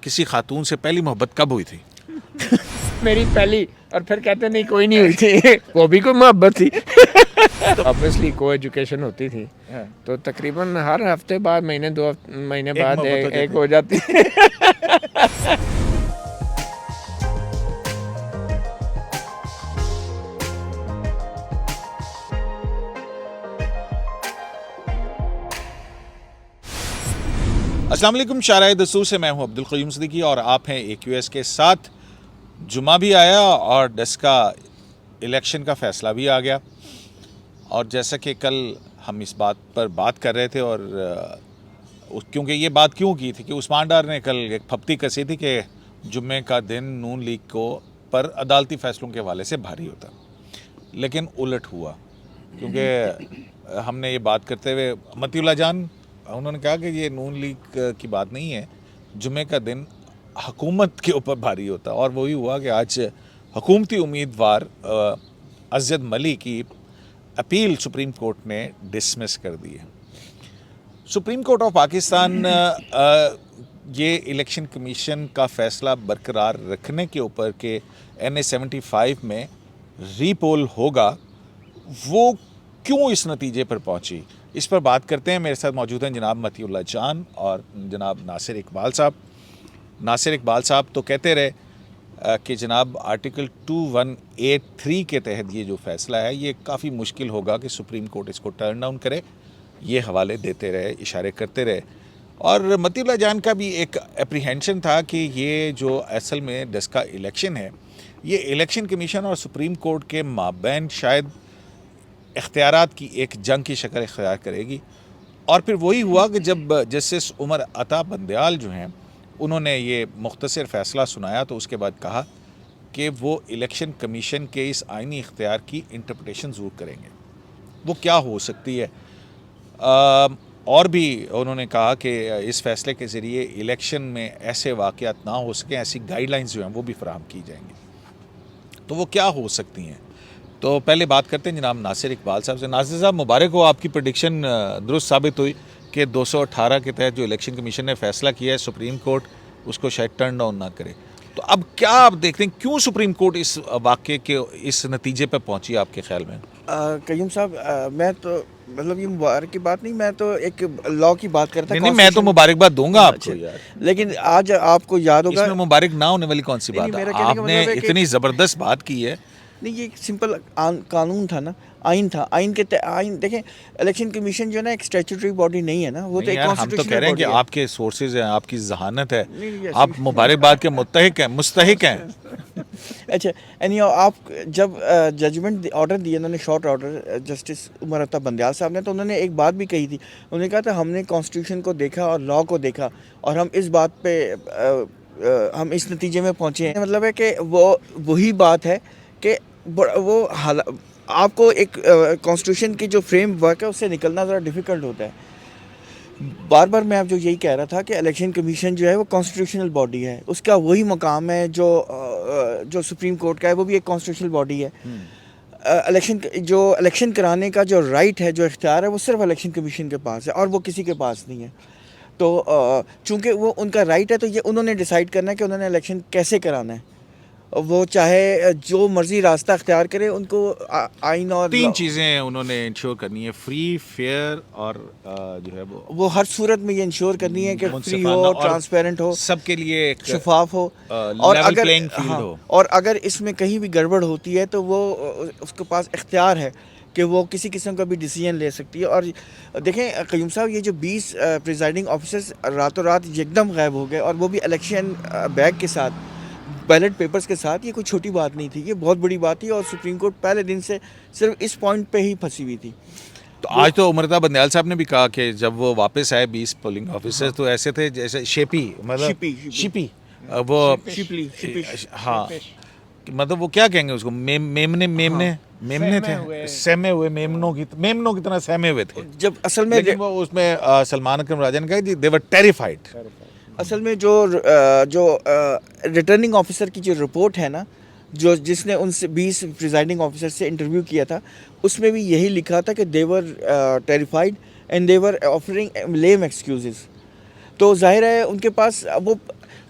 کسی خاتون سے پہلی محبت کب ہوئی تھی؟ میری پہلی، اور پھر کہتے نہیں کوئی نہیں ہوئی تھی، وہ بھی کوئی محبت تھی. obviously کو ایجوکیشن ہوتی تھی تو تقریباً ہر ہفتے بعد مہینے دو مہینے بعد ایک ہو جاتی. السلام علیکم، شارع دستور سے میں ہوں عبدالقیوم صدیقی اور آپ ہیں AQS کے ساتھ. جمعہ بھی آیا اور ڈسکا الیکشن کا فیصلہ بھی آ گیا، اور جیسا کہ کل ہم اس بات پر بات کر رہے تھے، اور کیونکہ یہ بات کیوں کی تھی کہ عثمان ڈار نے کل ایک پھپتی کسی تھی کہ جمعے کا دن نون لیگ کو پر عدالتی فیصلوں کے حوالے سے بھاری ہوتا، لیکن الٹ ہوا. کیونکہ ہم نے یہ بات کرتے ہوئے متی اللہ جان انہوں نے کہا کہ یہ نون لیگ کی بات نہیں ہے، جمعے کا دن حکومت کے اوپر بھاری ہوتا. اور وہی ہوا کہ آج حکومتی امیدوار اسجد ملی کی اپیل سپریم کورٹ نے ڈسمس کر دی ہے. سپریم کورٹ آف پاکستان یہ الیکشن کمیشن کا فیصلہ برقرار رکھنے کے اوپر کہ NA-75 میں ری پول ہوگا، وہ کیوں اس نتیجے پر پہنچی، اس پر بات کرتے ہیں. میرے ساتھ موجود ہیں جناب متی اللہ جان اور جناب ناصر اقبال صاحب. ناصر اقبال صاحب تو کہتے رہے کہ جناب آرٹیکل 2183 کے تحت یہ جو فیصلہ ہے یہ کافی مشکل ہوگا کہ سپریم کورٹ اس کو ٹرن ڈاؤن کرے. یہ حوالے دیتے رہے، اشارے کرتے رہے. اور متی اللہ جان کا بھی ایک اپریہینشن تھا کہ یہ جو اصل میں ڈسکا الیکشن ہے، یہ الیکشن کمیشن اور سپریم کورٹ کے مابین شاید اختیارات کی ایک جنگ کی شکل اختیار کرے گی. اور پھر وہی ہوا کہ جب جسٹس عمر عطا بندیال جو ہیں انہوں نے یہ مختصر فیصلہ سنایا تو اس کے بعد کہا کہ وہ الیکشن کمیشن کے اس آئینی اختیار کی انٹرپریٹیشن ضرور کریں گے. وہ کیا ہو سکتی ہے؟ اور بھی انہوں نے کہا کہ اس فیصلے کے ذریعے الیکشن میں ایسے واقعات نہ ہو سکیں، ایسی گائیڈ لائنز جو ہیں وہ بھی فراہم کی جائیں گی. تو وہ کیا ہو سکتی ہیں؟ تو پہلے بات کرتے ہیں جناب ناصر اقبال صاحب سے. ناصر صاحب مبارک ہو، آپ کی پریڈکشن درست ثابت ہوئی کہ 218 کے تحت جو الیکشن کمیشن نے فیصلہ کیا ہے سپریم کورٹ اس کو شاید ٹرن ڈاؤن نہ کرے. تو اب کیا آپ دیکھتے ہیں کیوں سپریم کورٹ اس واقعے کے اس نتیجے پہ پہنچی آپ کے خیال میں؟ قیوم صاحب، میں تو مطلب یہ مبارک کی بات نہیں، میں تو ایک لا کی بات کرتا نہیں، میں تو مبارکباد دوں گا آپ کو یار، لیکن آج آپ کو یاد ہوگا اس میں مبارک نہ ہونے والی کون سی بات ہے؟ آپ نے اتنی زبردست بات کی ہے. نہیں، یہ ایک سمپل قانون تھا نا، آئین تھا. آئین دیکھیں، الیکشن کمیشن جو ہے نا ایک اسٹیچوٹری باڈی نہیں ہے نا، وہ تو ایک ہم تو کہہ رہے ہیں کہ آپ کے سورسز ہیں، آپ کی ذہانت ہے، آپ مبارکباد کے مستحق ہیں. اچھا، آپ جب ججمنٹ آرڈر دیے انہوں نے، short order, justice Umar Ata Bandial صاحب نے، تو انہوں نے ایک بات بھی کہی تھی. انہوں نے کہا تھا ہم نے کانسٹیٹیوشن کو دیکھا اور لا کو دیکھا اور ہم اس بات پہ ہم اس نتیجے میں پہنچے ہیں. مطلب ہے کہ وہ وہی بات ہے کہ وہ آپ کو ایک کانسٹیٹیوشن کی جو فریم ورک ہے اس سے نکلنا ذرا ڈیفیکلٹ ہوتا ہے. بار بار میں اب جو یہی کہہ رہا تھا کہ الیکشن کمیشن جو ہے وہ کانسٹیٹیوشنل باڈی ہے، اس کا وہی مقام ہے جو سپریم کورٹ کا ہے، وہ بھی ایک کانسٹیٹیوشنل باڈی ہے. الیکشن کرانے کا جو رائٹ ہے، جو اختیار ہے، وہ صرف الیکشن کمیشن کے پاس ہے اور وہ کسی کے پاس نہیں ہے. تو چونکہ وہ ان کا رائٹ ہے تو یہ انہوں نے ڈیسائیڈ کرنا ہے کہ انہوں نے الیکشن کیسے کرانا ہے. وہ چاہے جو مرضی راستہ اختیار کرے، ان کو آئین اور 3 چیزیں انہوں نے انشور کرنی ہے: فری، فیئر اور جو ہے وہ ہر صورت میں یہ انشور کرنی ہے کہ فری ہو، ٹرانسپیرنٹ ہو، سب کے لیے شفاف ہو، اور اگر اس میں کہیں بھی گڑبڑ ہوتی ہے تو وہ اس کے پاس اختیار ہے کہ وہ کسی قسم کا بھی ڈیسیژن لے سکتی ہے. اور دیکھیں قیوم صاحب، یہ جو 20 پریزائڈنگ آفیسرز راتوں رات یکدم غائب ہو گئے، اور وہ بھی الیکشن بیگ کے ساتھ، بیلٹ پیپرز کے ساتھ، یہ کوئی چھوٹی بات نہیں تھی، یہ بہت بڑی بات تھی. اور سپریم کورٹ پہلے دن سے صرف اس پوائنٹ پہ ہی پھنسی ہوئی تھی. تو آج تو عمر عطا بندیال صاحب نے بھی کہا کہ جب وہ واپس آئے 20 پولنگ آفیسر تو ایسے تھے جیسے شیپی، وہ ہاں، مطلب وہ کیا کہیں گے اس کو، میمنے تھے، سہمے ہوئے میمنوں کی طرح سہمے ہوئے تھے. جب اصل میں وہ اس میں سلمان اکرم راجہ نے کہا کہ they were terrified. اصل میں جو ریٹرننگ آفیسر کی جو رپورٹ ہے نا، جس نے ان سے 20 پریزائڈنگ آفیسر سے انٹرویو کیا تھا، اس میں بھی یہی لکھا تھا کہ they were terrified and they were offering lame excuses. تو ظاہر ہے ان کے پاس وہ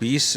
20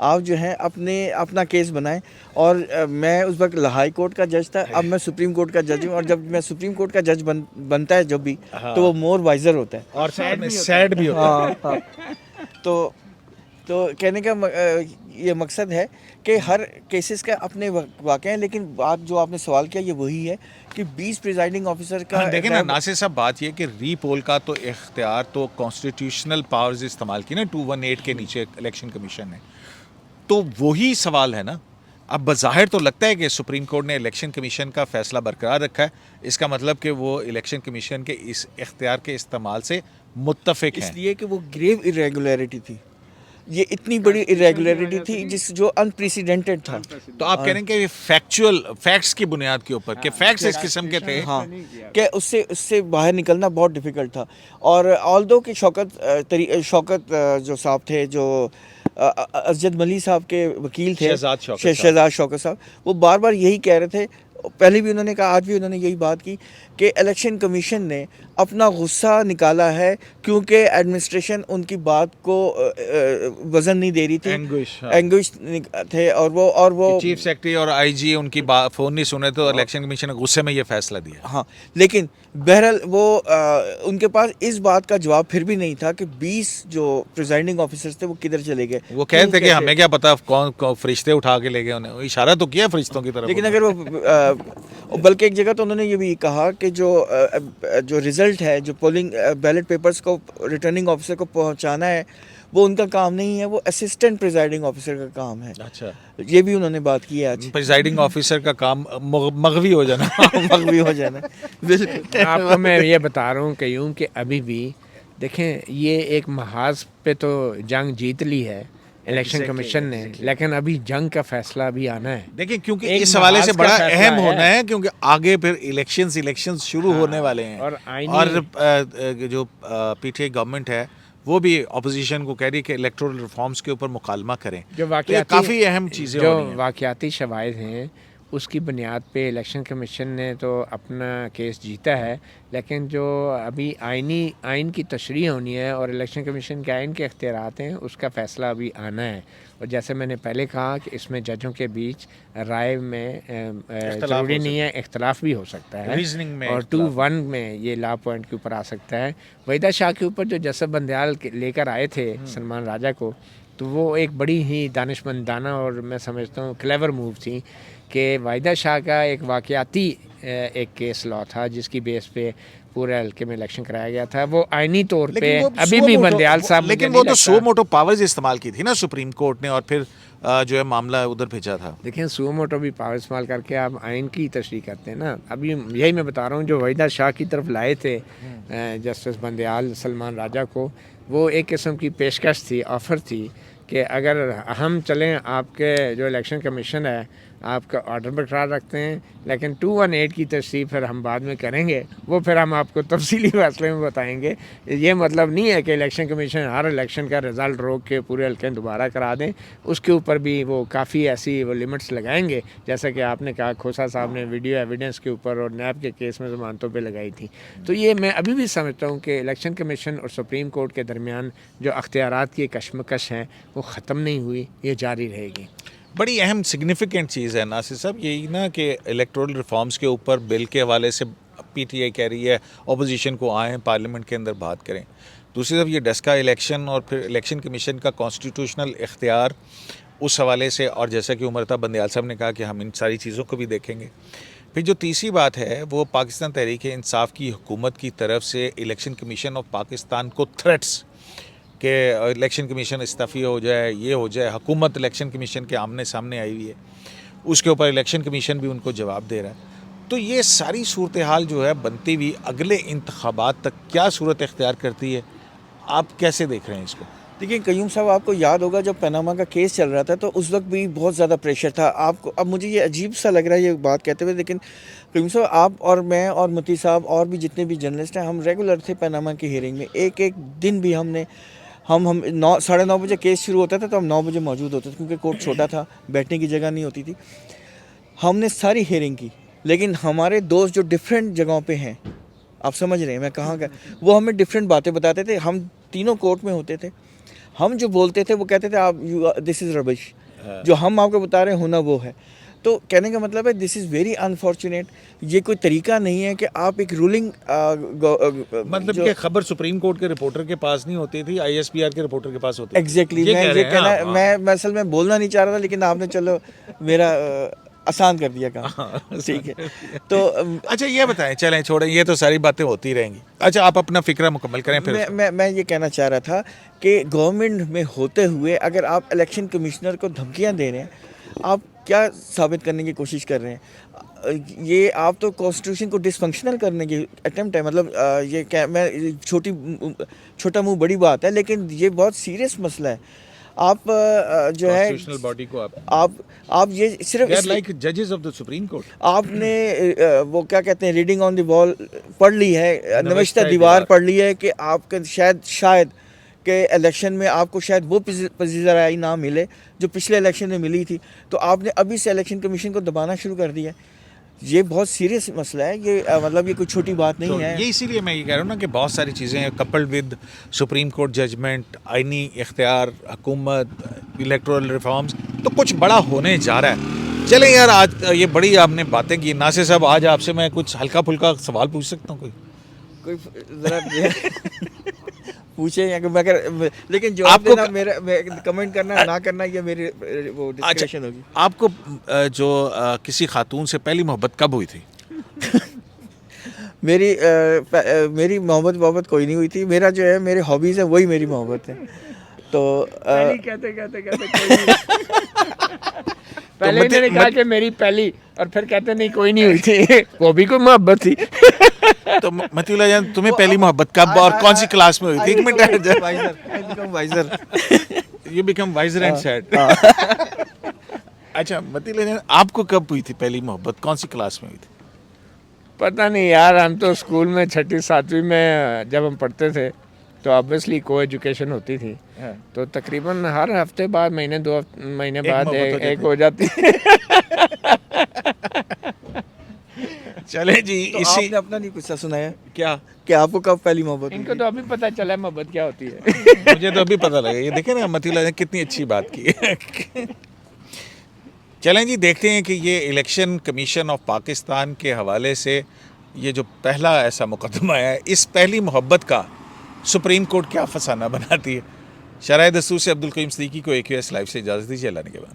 آپ جو ہیں اپنا کیس بنائیں. اور میں اس وقت لاہائی کورٹ کا جج تھا, اب میں سپریم کورٹ کا جج ہوں, اور جب میں سپریم کورٹ کا جج بنتا ہے جب بھی, تو وہ مور وائزر ہوتا ہے اور سیڈ بھی ہوتا ہے. تو کہنے کا یہ مقصد ہے کہ ہر کیسز کا اپنے واقع ہیں, لیکن بات جو آپ نے سوال کیا یہ وہی ہے کہ 20 پریزائڈنگ آفیسر کا دیکھیں نا ناصر صاحب, بات یہ کہ ری پول کا تو اختیار تو کانسٹیٹیوشنل پاورز استعمال کی نا 218 کے نیچے الیکشن کمیشن نے, تو وہی سوال ہے نا. اب بظاہر تو لگتا ہے کہ سپریم کورٹ نے الیکشن کمیشن کا فیصلہ برقرار رکھا ہے, اس کا مطلب کہ وہ الیکشن کمیشن کے اس اختیار کے استعمال سے متفق ہیں, اس لیے کہ وہ گریو ایریگولیرٹی تھی, یہ اتنی بڑی ایریگولیرٹی تھی جو انپریسیڈنٹڈ تھا. تو آپ کہہ رہے ہیں کہ فیکچوئل فیکٹس کی بنیاد کے اوپر کہ فیکٹس اس قسم کے تھے, ہاں, کہ اس سے باہر نکلنا بہت ڈیفیکلٹ تھا. اور آلدو کہ شوکت جو صاحب تھے, جو اسجد ملی صاحب کے وکیل تھے, شہزاد شوکت صاحب, وہ بار بار یہی کہہ رہے تھے, پہلے بھی انہوں نے کہا, آج بھی انہوں نے یہی بات کی کہ الیکشن کمیشن نے اپنا غصہ نکالا ہے کیونکہ ایڈمنسٹریشن ان کی بات کو وزن نہیں دے رہی تھی, اینگوش تھے, اور وہ چیف سیکرٹری اور آئی جی ان کی فون نہیں سنے تو الیکشن کمیشن نے غصے میں یہ فیصلہ دیا. ہاں, لیکن بہرحال وہ ان کے پاس اس بات کا جواب پھر بھی نہیں تھا کہ 20 جو پریزائڈنگ آفیسرز تھے وہ کدھر چلے گئے. وہ کہتے تھے کہ ہمیں کیا پتا کون فرشتے اٹھا کے لے گئے, انہیں اشارہ تو کیا فرشتوں کی طرف. لیکن اگر وہ بلکہ ایک جگہ تو انہوں نے یہ بھی کہا کہ جو ریزلٹ ہے, جو پولنگ بیلٹ پیپرز کو ریٹرننگ آفیسر کو پہنچانا ہے, وہ ان کا کام نہیں ہے, وہ اسسٹنٹ پریزائڈنگ آفیسر کا کام ہے. اچھا, یہ بھی انہوں نے بات کی ہے آج. پریزائڈنگ آفیسر کا کام مغوی ہو جانا. مغوی ہو جانا. بالکل. آپ کو میں یہ بتا رہا ہوں کہ یوں کہ ابھی بھی دیکھیں, یہ ایک محاذ پہ تو جنگ جیت لی ہے الیکشن کمیشن نے, لیکن ابھی جنگ کا فیصلہ بھی آنا ہے. دیکھیں کیونکہ اس حوالے سے بڑا اہم ہونا ہے, کیونکہ آگے پھر الیکشنز شروع ہونے والے ہیں, اور جو پی ٹی آئی گورنمنٹ ہے وہ بھی اپوزیشن کو کہہ رہی ہے کہ الیکٹورل ریفارمز کے اوپر مکالمہ کریں. جو کافی اہم چیزیں جو واقعاتی شواہد ہیں اس کی بنیاد پہ الیکشن کمیشن نے تو اپنا کیس جیتا ہے, لیکن جو ابھی آئین کی تشریح ہونی ہے اور الیکشن کمیشن کے آئین کے اختیارات ہیں, اس کا فیصلہ ابھی آنا ہے. اور جیسے میں نے پہلے کہا کہ اس میں ججوں کے بیچ رائے میں ضروری نہیں ہے, اختلاف بھی ہو سکتا ہے, اور 2-1 میں یہ لا پوائنٹ کے اوپر آ سکتا ہے. وحیدہ شاہ کے اوپر جو جسر بندیال لے کر آئے تھے سلمان راجہ کو, تو وہ ایک بڑی ہی دانشمندانہ اور میں سمجھتا ہوں کلیور موو تھی کہ وحیدہ شاہ کا ایک واقعاتی ایک کیس لا تھا جس کی بیس پہ پورے حلقے میں الیکشن کرایا گیا تھا. وہ آئینی طور پہ ابھی بھی بندیال صاحب, لیکن وہ تو سو موٹو پاورز استعمال کی تھی نا سپریم کورٹ نے, اور پھر جو ہے معاملہ ادھر بھیجا تھا. دیکھیں سو موٹو بھی پاور استعمال کر کے آپ آئین کی تشریح کرتے ہیں نا. ابھی یہی میں بتا رہا ہوں, جو وحیدہ شاہ کی طرف لائے تھے جسٹس بندیال سلمان راجہ کو, وہ ایک قسم کی پیشکش تھی, آفر تھی کہ اگر ہم چلیں آپ کے جو الیکشن کمیشن ہے آپ کا آرڈر برقرار رکھتے ہیں, لیکن 218 کی تشریح پھر ہم بعد میں کریں گے, وہ پھر ہم آپ کو تفصیلی فیصلے میں بتائیں گے. یہ مطلب نہیں ہے کہ الیکشن کمیشن ہر الیکشن کا رزلٹ روک کے پورے حلقے دوبارہ کرا دیں, اس کے اوپر بھی وہ کافی ایسی وہ لمٹس لگائیں گے, جیسا کہ آپ نے کہا کھوسا صاحب نے ویڈیو ایویڈنس کے اوپر اور نیب کے کیس میں ضمانتوں پہ لگائی تھی. تو یہ میں ابھی بھی سمجھتا ہوں کہ الیکشن کمیشن اور سپریم کورٹ کے درمیان جو اختیارات کی کشمکش ہیں وہ ختم نہیں ہوئی, یہ جاری رہے گی. بڑی اہم سگنیفیکنٹ چیز ہے ناصر صاحب یہی نا کہ الیکٹورل ریفارمز کے اوپر بل کے حوالے سے پی ٹی آئی کہہ رہی ہے اپوزیشن کو آئیں پارلیمنٹ کے اندر بات کریں. دوسری طرف یہ ڈسکا الیکشن اور پھر الیکشن کمیشن کا کانسٹیٹیوشنل اختیار اس حوالے سے, اور جیسا کہ عمر طاہر بندیال صاحب نے کہا کہ ہم ان ساری چیزوں کو بھی دیکھیں گے. پھر جو تیسری بات ہے وہ پاکستان تحریک انصاف کی حکومت کی طرف سے الیکشن کمیشن آف پاکستان کو تھریٹس کہ الیکشن کمیشن استعفی ہو جائے, یہ ہو جائے. حکومت الیکشن کمیشن کے آمنے سامنے آئی ہوئی ہے, اس کے اوپر الیکشن کمیشن بھی ان کو جواب دے رہا ہے. تو یہ ساری صورتحال جو ہے بنتی ہوئی اگلے انتخابات تک کیا صورت اختیار کرتی ہے, آپ کیسے دیکھ رہے ہیں اس کو؟ دیکھیں قیوم صاحب, آپ کو یاد ہوگا جب پیناما کا کیس چل رہا تھا تو اس وقت بھی بہت زیادہ پریشر تھا. آپ کو اب مجھے یہ عجیب سا لگ رہا ہے یہ بات کہتے ہوئے, لیکن قیوم صاحب آپ اور میں اور متی صاحب اور بھی جتنے بھی جرنلسٹ ہیں, ہم ریگولر تھے پیناما کی ہیئرنگ میں. ایک دن بھی ہم 9:30 بجے کیس شروع ہوتا تھا تو ہم 9 بجے موجود ہوتے تھے, کیونکہ کورٹ چھوٹا تھا, بیٹھنے کی جگہ نہیں ہوتی تھی. ہم نے ساری ہیئرنگ کی, لیکن ہمارے دوست جو ڈفرینٹ جگہوں پہ ہیں, آپ سمجھ رہے ہیں میں کہاں کا, وہ ہمیں ڈفرینٹ باتیں بتاتے تھے. ہم تینوں کورٹ میں ہوتے تھے, ہم جو بولتے تھے وہ کہتے تھے آپ دس از ربش، جو ہم آپ کو بتا رہے ہیں ہونا وہ ہے. تو کہنے کا مطلب ہے دس از ویری انفارچونیٹ. یہ کوئی طریقہ نہیں ہے کہ آپ ایک رولنگ مطلب کہ خبر سپریم کورٹ کے رپورٹر کے پاس نہیں ہوتی تھی، آئی ایس پی آر کے رپورٹر کے پاس ہوتی تھی. ایگزیکٹلی میں یہ کہنا میں اصل میں بولنا نہیں چاہ رہا تھا، لیکن آپ نے چلو میرا آسان کر دیا کام. ٹھیک ہے. تو اچھا یہ بتائیں، چلیں چھوڑیں، یہ تو ساری باتیں ہوتی رہیں گی. اچھا آپ اپنا فکرہ مکمل کریں پھر. میں یہ کہنا چاہ رہا تھا کہ گورنمنٹ میں ہوتے ہوئے اگر آپ الیکشن کمشنر کو دھمکیاں دے رہے ہیں، آپ کیا ثابت کرنے کی کوشش کر رہے ہیں؟ یہ آپ تو کانسٹیٹیوشن کو ڈس فنکشنل کرنے کی اٹیمپٹ ہے. مطلب یہ میں چھوٹا منہ بڑی بات ہے، لیکن یہ بہت سیریس مسئلہ ہے. آپ جو ہے کانسٹیٹیوشنل باڈی کو آپ یہ صرف لائک ججز آف دی سپریم کورٹ، آپ نے وہ کیا کہتے ہیں ریڈنگ آن دی وال پڑھ لی ہے، نوشتہ دیوار پڑھ لی ہے کہ آپ کا شاید کہ الیکشن میں آپ کو شاید وہ پذیرائی نہ ملے جو پچھلے الیکشن میں ملی تھی. تو آپ نے ابھی سے الیکشن کمیشن کو دبانا شروع کر دیا. یہ بہت سیریس مسئلہ ہے. یہ مطلب یہ کوئی چھوٹی بات نہیں ہے. یہ اسی لیے میں یہ کہہ رہا ہوں نا کہ بہت ساری چیزیں coupled with supreme court judgment, آئینی اختیار، حکومت، الیکٹورل ریفارمز، تو کچھ بڑا ہونے جا رہا ہے. چلیں یار، آج یہ بڑی آپ نے باتیں کی. ناصر صاحب آج آپ سے میں کچھ ہلکا پھلکا سوال پوچھ سکتا ہوں؟ کوئی ذرا پوچھیں لیکن جو آپ کو میرا کمنٹ کرنا نہ کرنا یہ میری وہ ڈسکشن ہوگی. آپ کو جو کسی خاتون سے پہلی محبت کب ہوئی تھی؟ میری محبت کوئی نہیں ہوئی تھی. میرا جو ہے میرے ہابیز ہیں وہی میری محبت ہے. تو پہلے انہوں نے کہا کہ میری پہلی، اور پھر کہتے نہیں کوئی نہیں ہوئی تھی، وہ بھی کوئی محبت تھی. تو متی اللہ جان تمہیں پہلی محبت کب اور کون سی کلاس میں ہوئی تھی؟ ایک minute, you become wiser and said. اچھا متی اللہ جان آپ کو کب ہوئی تھی پہلی محبت، کون سی کلاس میں ہوئی تھی؟ پتہ نہیں یار، ہم تو اسکول میں 6ٹھی 7ویں میں جب ہم پڑھتے تھے تو آبویسلی کو ایجوکیشن ہوتی تھی، تو تقریباً ہر ہفتے بعد مہینے 2 مہینے بعد ایک ہو جاتی. چلے جی، آپ نے اپنا نہیں قصہ سنایا کیا کہ آپ کو کب پہلی محبت؟ ان کو تو ابھی پتہ چلا محبت کیا ہوتی ہے. مجھے تو ابھی پتہ لگا. یہ دیکھیں نا متی اللہ نے کتنی اچھی بات کی. چلیں جی، دیکھتے ہیں کہ یہ الیکشن کمیشن آف پاکستان کے حوالے سے یہ جو پہلا ایسا مقدمہ ہے، اس پہلی محبت کا سپریم کورٹ کیا فسانہ بناتی ہے. شرح دستور سے عبدالقیوم صدیقی کو AQS لائیو سے اجازت دیجیے. اللہ نے کے بعد.